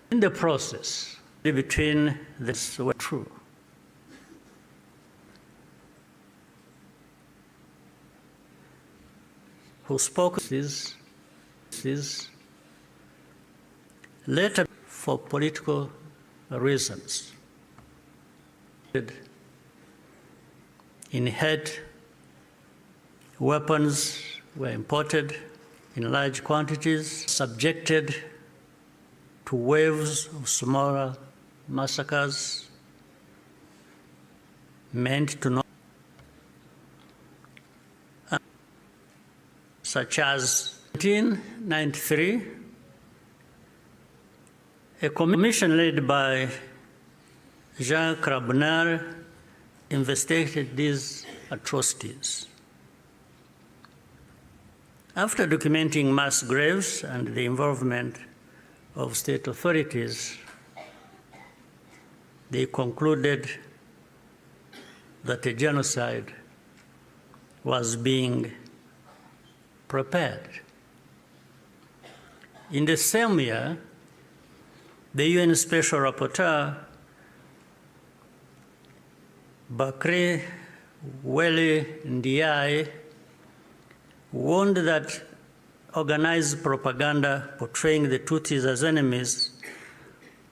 In the process, between this were true. Who spoke this later for political reasons. In hate, weapons were imported in large quantities, subjected to waves of smaller massacres meant to know, such as 1993, a commission led by Jean Crabonnier investigated these atrocities. After documenting mass graves and the involvement of state authorities, they concluded that a genocide was being prepared. In the same year, the UN Special Rapporteur, Bakri Weli Ndiaye, warned that organized propaganda portraying the Tutsis as enemies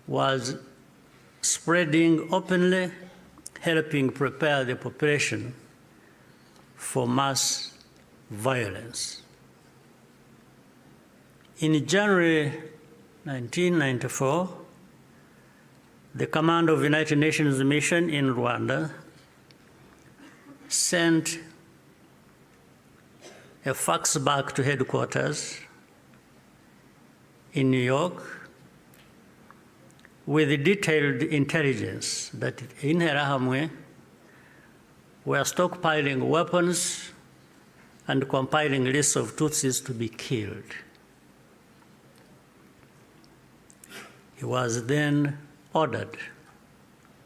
was spreading openly, helping prepare the population for mass violence. In January 1994, the Command of United Nations Mission in Rwanda sent a fax back to headquarters in New York with detailed intelligence that Interahamwe were stockpiling weapons and compiling lists of Tutsis to be killed. He was then ordered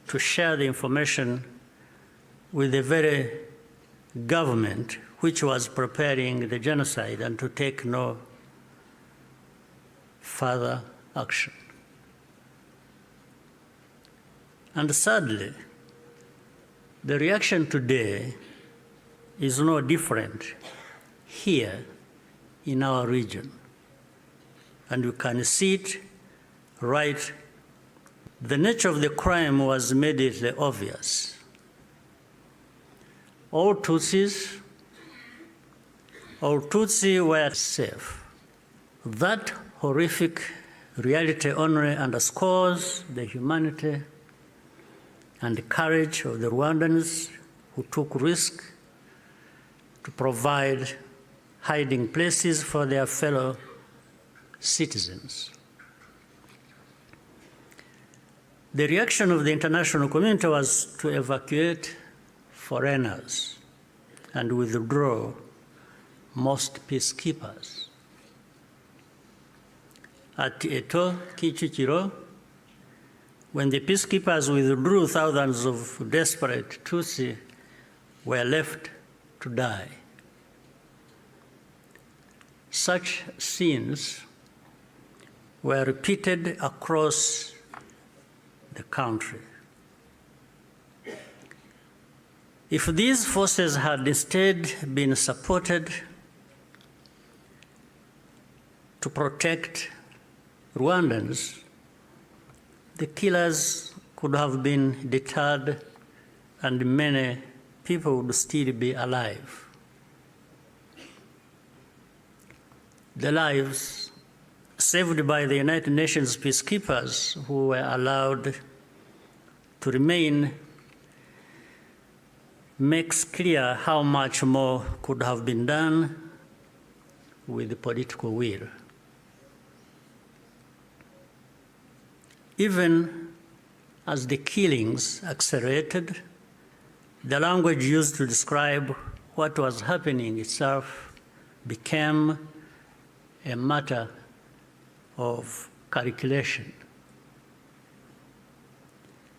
to share the information with the very government which was preparing the genocide and to take no further action. And sadly, the reaction today is no different here in our region. And you can see it right. The nature of the crime was immediately obvious. All Tutsis were safe. That horrific reality only underscores the humanity and the courage of the Rwandans who took risk to provide hiding places for their fellow citizens. The reaction of the international community was to evacuate foreigners and withdraw most peacekeepers. At Eto, Kichikiro, when the peacekeepers withdrew, thousands of desperate Tutsi were left to die. Such scenes were repeated across the country. If these forces had instead been supported to protect Rwandans, the killers could have been deterred and many people would still be alive. The lives saved by the United Nations peacekeepers who were allowed to remain makes clear how much more could have been done with the political will. Even as the killings accelerated, the language used to describe what was happening itself became a matter of calculation.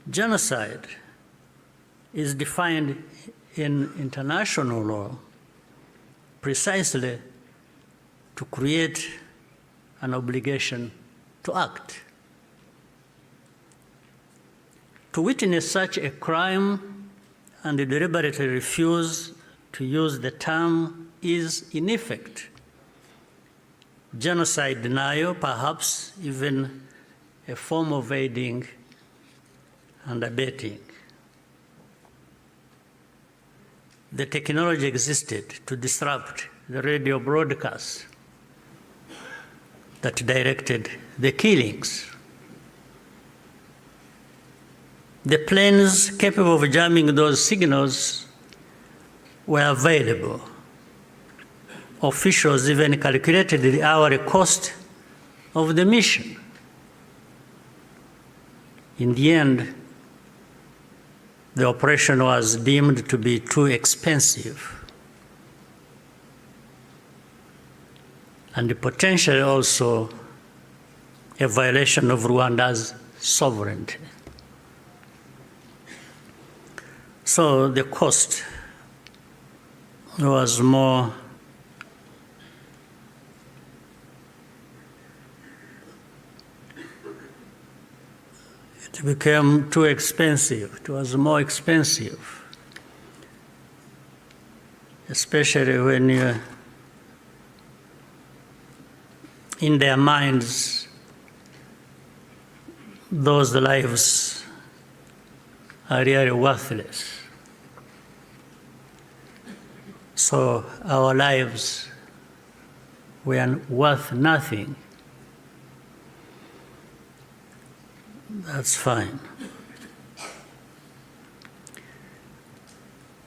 Genocide is defined in international law precisely to create an obligation to act. To witness such a crime and deliberately refuse to use the term is, in effect, genocide denial, perhaps even a form of aiding and abetting. The technology existed to disrupt the radio broadcasts that directed the killings. The planes capable of jamming those signals were available. Officials even calculated the hourly cost of the mission. In the end, the operation was deemed to be too expensive and potentially also a violation of Rwanda's sovereignty. So the cost was more it became too expensive. It was more expensive, especially when in their minds, those lives are really worthless. So our lives were worth nothing. That's fine.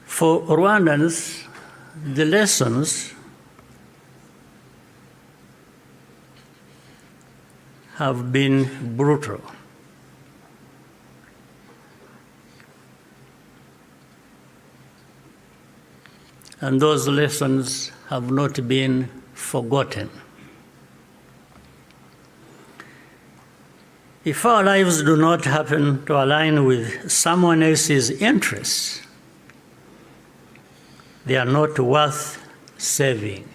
For Rwandans, the lessons have been brutal. And those lessons have not been forgotten. If our lives do not happen to align with someone else's interests, they are not worth saving.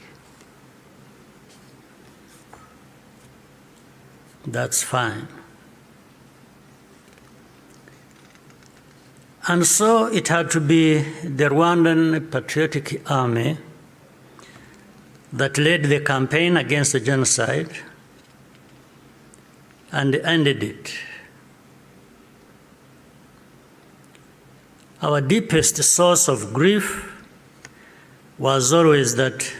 That's fine. And so it had to be the Rwandan Patriotic Army that led the campaign against the genocide and ended it. Our deepest source of grief was always that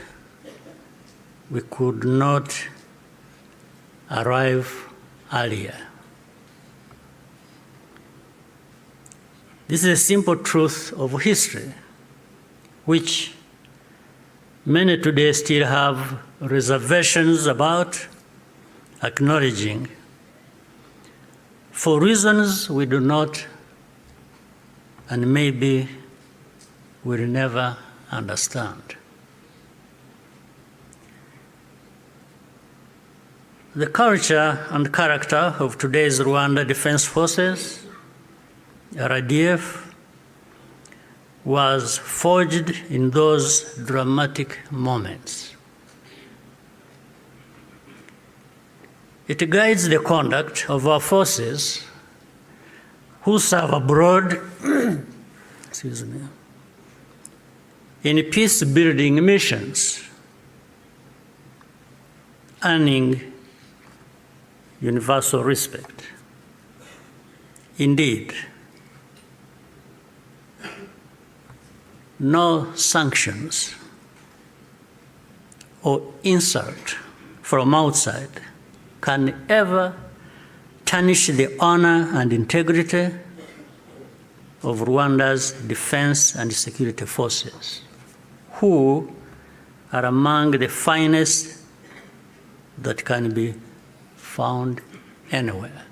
we could not arrive earlier. This is a simple truth of history, which many today still have reservations about acknowledging, for reasons we do not and maybe will never understand. The culture and character of today's Rwanda Defense Forces, RDF, was forged in those dramatic moments. It guides the conduct of our forces who serve abroad excuse me, in peace-building missions, earning universal respect. Indeed, no sanctions or insult from outside can ever tarnish the honor and integrity of Rwanda's defense and security forces, who are among the finest that can be found anywhere.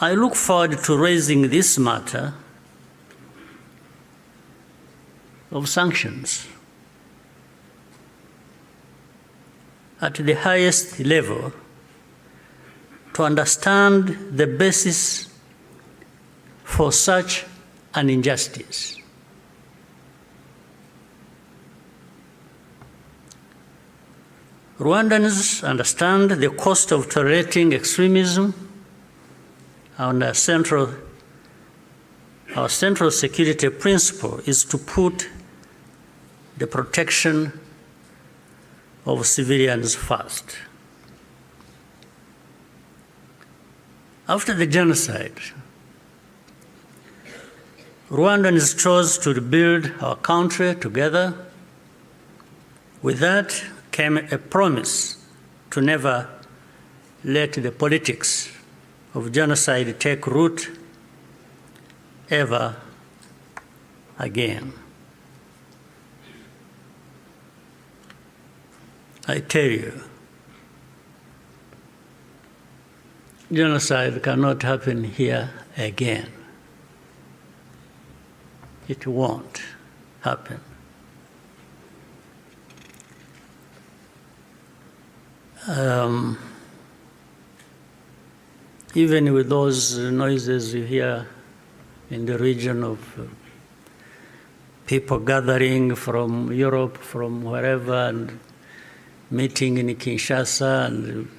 I look forward to raising this matter of sanctions at the highest level to understand the basis for such an injustice. Rwandans understand the cost of tolerating extremism, and our central security principle is to put the protection of civilians first. After the genocide, Rwandans chose to rebuild our country together. With that came a promise to never let the politics of genocide take root ever again. I tell you, genocide cannot happen here again. It won't happen. Even with those noises you hear in the region of people gathering from Europe, from wherever, and meeting in Kinshasa and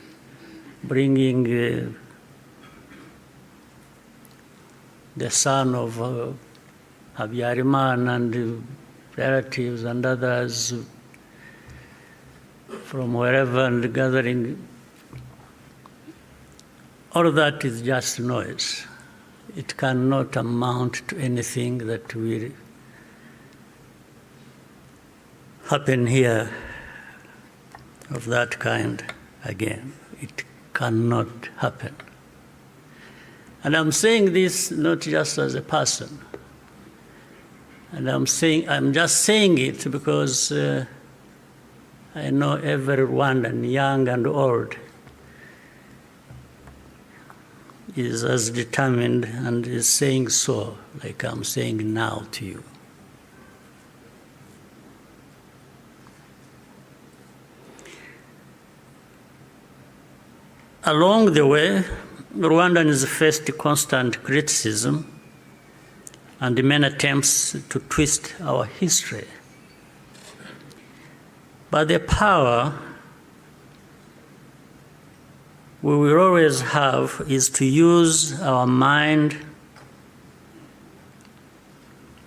bringing the son of Habyarimana and relatives and others from wherever and gathering. All of that is just noise. It cannot amount to anything that will happen here of that kind again. It cannot happen. And I'm saying this not just as a person. And I'm just saying it because I know every Rwandan, young and old, is as determined and is saying so, like I'm saying now to you. Along the way, Rwandans faced constant criticism and many attempts to twist our history. But the power we will always have is to use our minds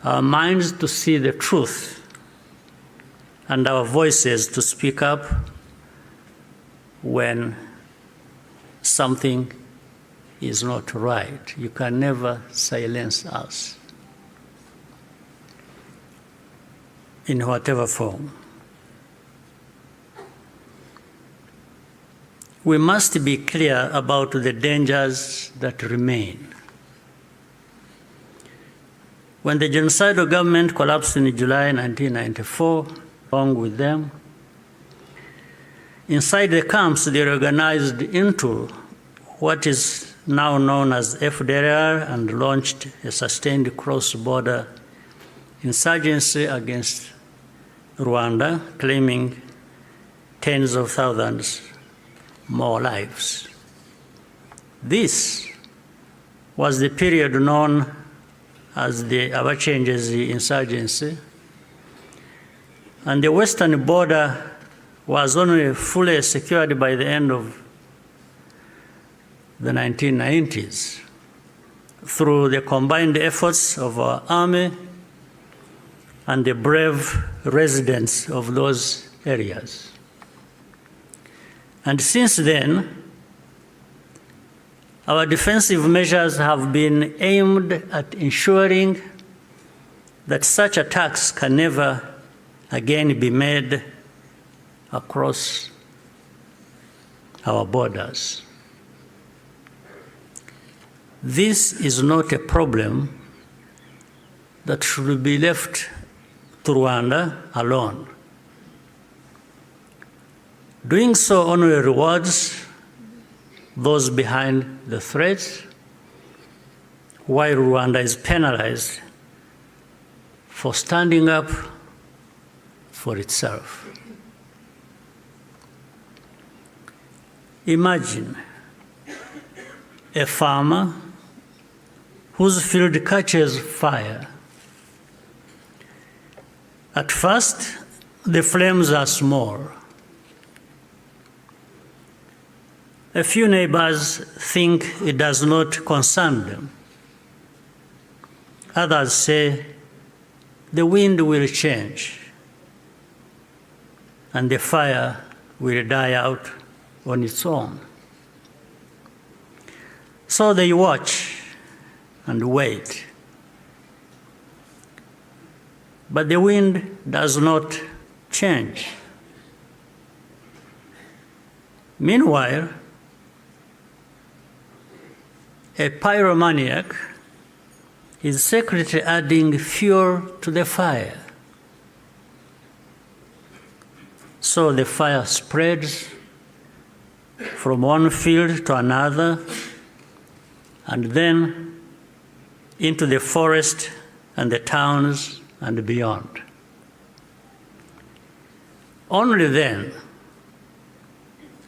to see the truth, and our voices to speak up when something is not right. You can never silence us in whatever form. We must be clear about the dangers that remain. When the genocidal government collapsed in July 1994, along with them, inside the camps they organized into what is now known as FDLR and launched a sustained cross-border insurgency against Rwanda, claiming tens of thousands more lives. This was the period known as the Abacengezi insurgency, and the western border was only fully secured by the end of the 1990s through the combined efforts of our army and the brave residents of those areas. And since then, our defensive measures have been aimed at ensuring that such attacks can never again be made across our borders. This is not a problem that should be left to Rwanda alone. Doing so only rewards those behind the threats, while Rwanda is penalized for standing up for itself. Imagine a farmer whose field catches fire. At first, the flames are small. A few neighbors think it does not concern them. Others say the wind will change and the fire will die out on its own. So they watch and wait. But the wind does not change. Meanwhile, a pyromaniac is secretly adding fuel to the fire. So the fire spreads from one field to another, and then into the forest and the towns and beyond. Only then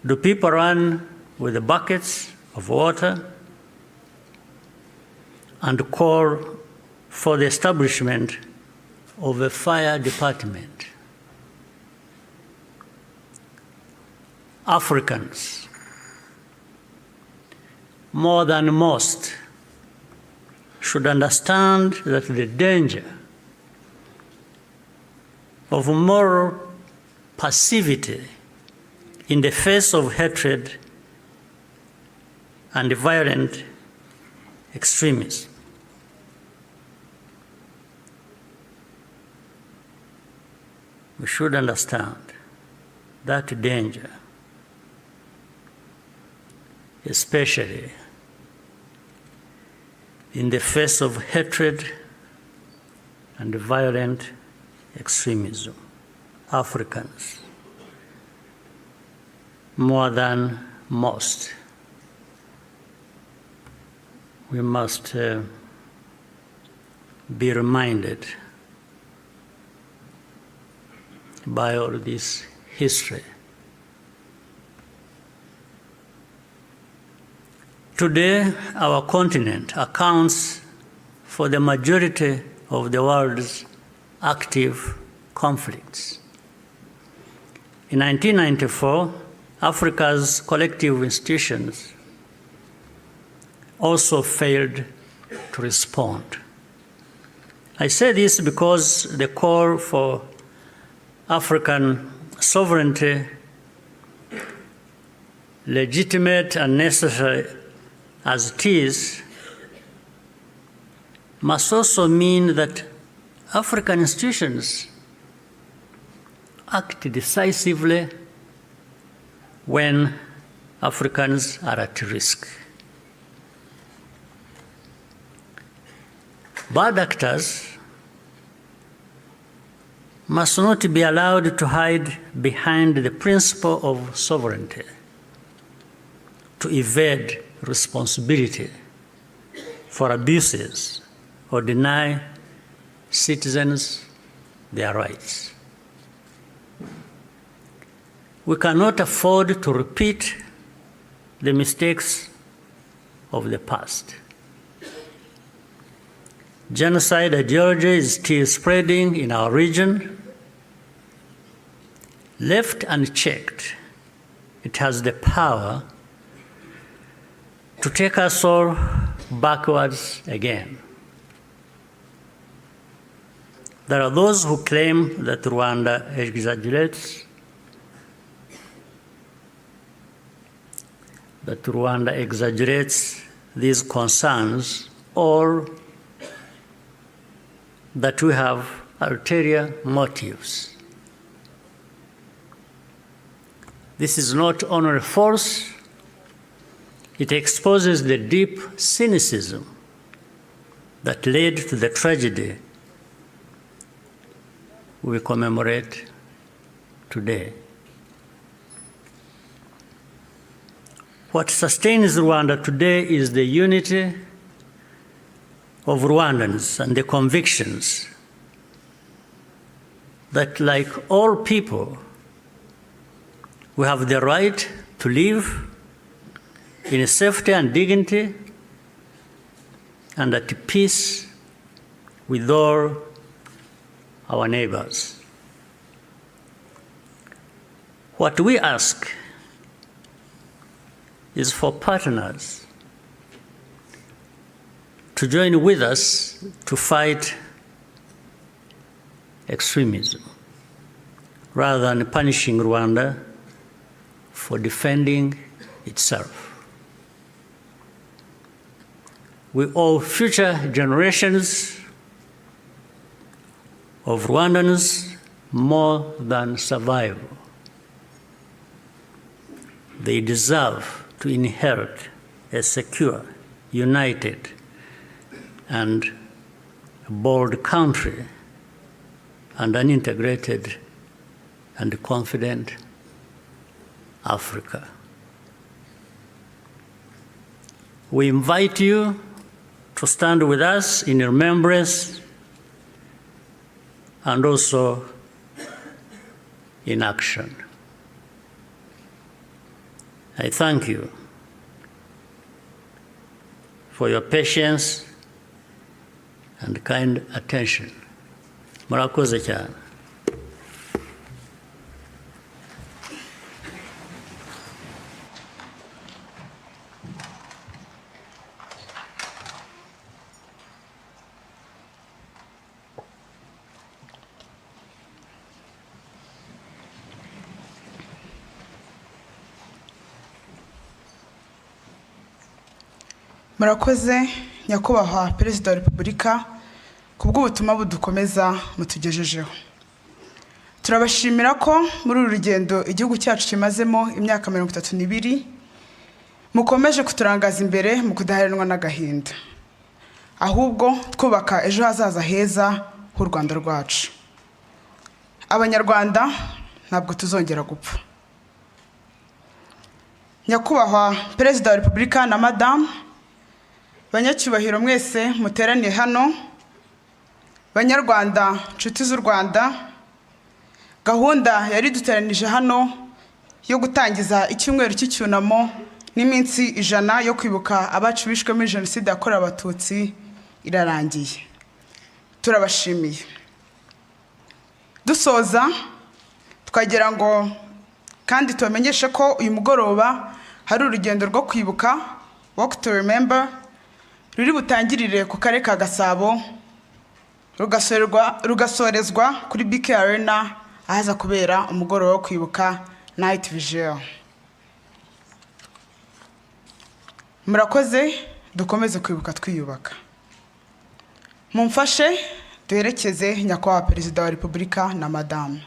do people run with the buckets of water and call for the establishment of a fire department. Africans, more than most, should understand that the danger of moral passivity in the face of hatred and violent extremism. We should understand that danger, especially in the face of hatred and violent extremism. Africans, more than most, we must be reminded by all this history. Today, our continent accounts for the majority of the world's active conflicts. In 1994, Africa's collective institutions also failed to respond. I say this because the call for African sovereignty, legitimate and necessary as it is, must also mean that African institutions act decisively when Africans are at risk. Bad actors must not be allowed to hide behind the principle of sovereignty, to evade responsibility for abuses or deny citizens their rights. We cannot afford to repeat the mistakes of the past. Genocide ideology is still spreading in our region. Left unchecked, it has the power to take us all backwards again. There are those who claim that Rwanda exaggerates, these concerns, or that we have ulterior motives. This is not only false, it exposes the deep cynicism that led to the tragedy we commemorate today. What sustains Rwanda today is the unity of Rwandans and the convictions that, like all people, we have the right to live in safety and dignity and at peace with all our neighbors. What we ask is for partners to join with us to fight extremism, rather than punishing Rwanda for defending itself. We owe future generations of Rwandans more than survival. They deserve to inherit a secure, united, and bold country and an integrated and confident Africa. We invite you to stand with us in remembrance and also in action. I thank you for your patience and kind attention. Murakoze cyane. Murakoze nyakubahwa Perezida wa Repubulika kubw'ubutumwa budukomeza mutugejejeho. Turabashimira ko muri uru rugendo igihugu cyacu kimazemo imyaka 32 mukomeje kuturangaza imbere mu kudaheranwa n'agahinda, ahubwo twubaka ejo hazaza heza h'u Rwanda rwacu. Abanyarwanda ntabwo tuzongera gupfa. Nyakubahwa Perezida wa Repubulika na Madame banyacyubahiro mwese muteraniye hano, Banyarwanda nshuti z'u Rwanda, gahunda yari duteranije hano yo gutangiza icyumweru cy'icyunamo n'iminsi 100 yo kwibuka abacu bishwe muri Genocide yakorewe Abatutsi irarangiye. Turabashimiye. Dusoza twagira ngo kandi tubamenyeshe ko uyu mugoroba hari urugendo rwo kwibuka, walk to remember, ruri butangirire ku karere ka Gasabo, rugasorezwa kuri BK Arena ahaza kubera umugoroba wo kwibuka night vigil. Murakoze, dukomeze kwibuka twiyubaka. Mumfashe duherekeze nyakubahwa Perezida wa Repubulika na Madame.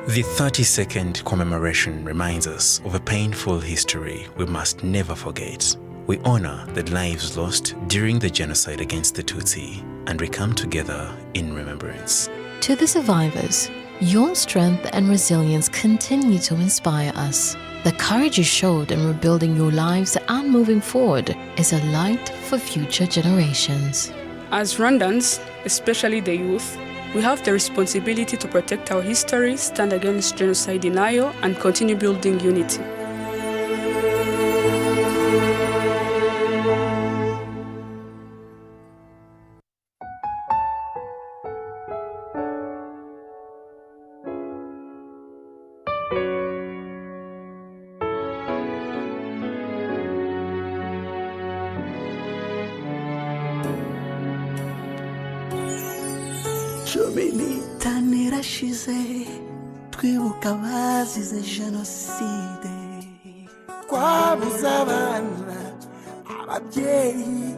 The 32nd Commemoration reminds us of a painful history we must never forget. We honor the lives lost during the genocide against the Tutsi, and we come together in remembrance. To the survivors, your strength and resilience continue to inspire us. The courage you showed in rebuilding your lives and moving forward is a light for future generations. As Rwandans, especially the youth, we have the responsibility to protect our history, stand against genocide denial, and continue building unity. Irashize twibuka abazize Genocide, twabuze abana, ababyeyi,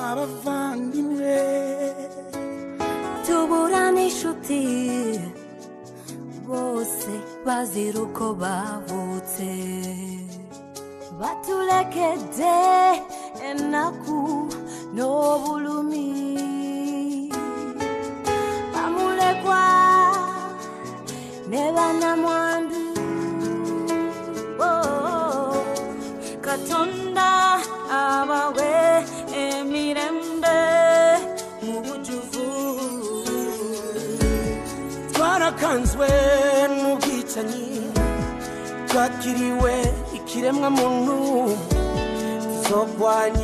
abavandimwe, tubura n'inshuti, bose bazira uko bavutse, baturekede enaku n'obulumi, bamulekwa nebana mwandu, Katonda abawe emirembe mu bujuvu. Twarakanzwe n'ubwicanyi, twakiriwe ikiremwa muntu, tuzogwanya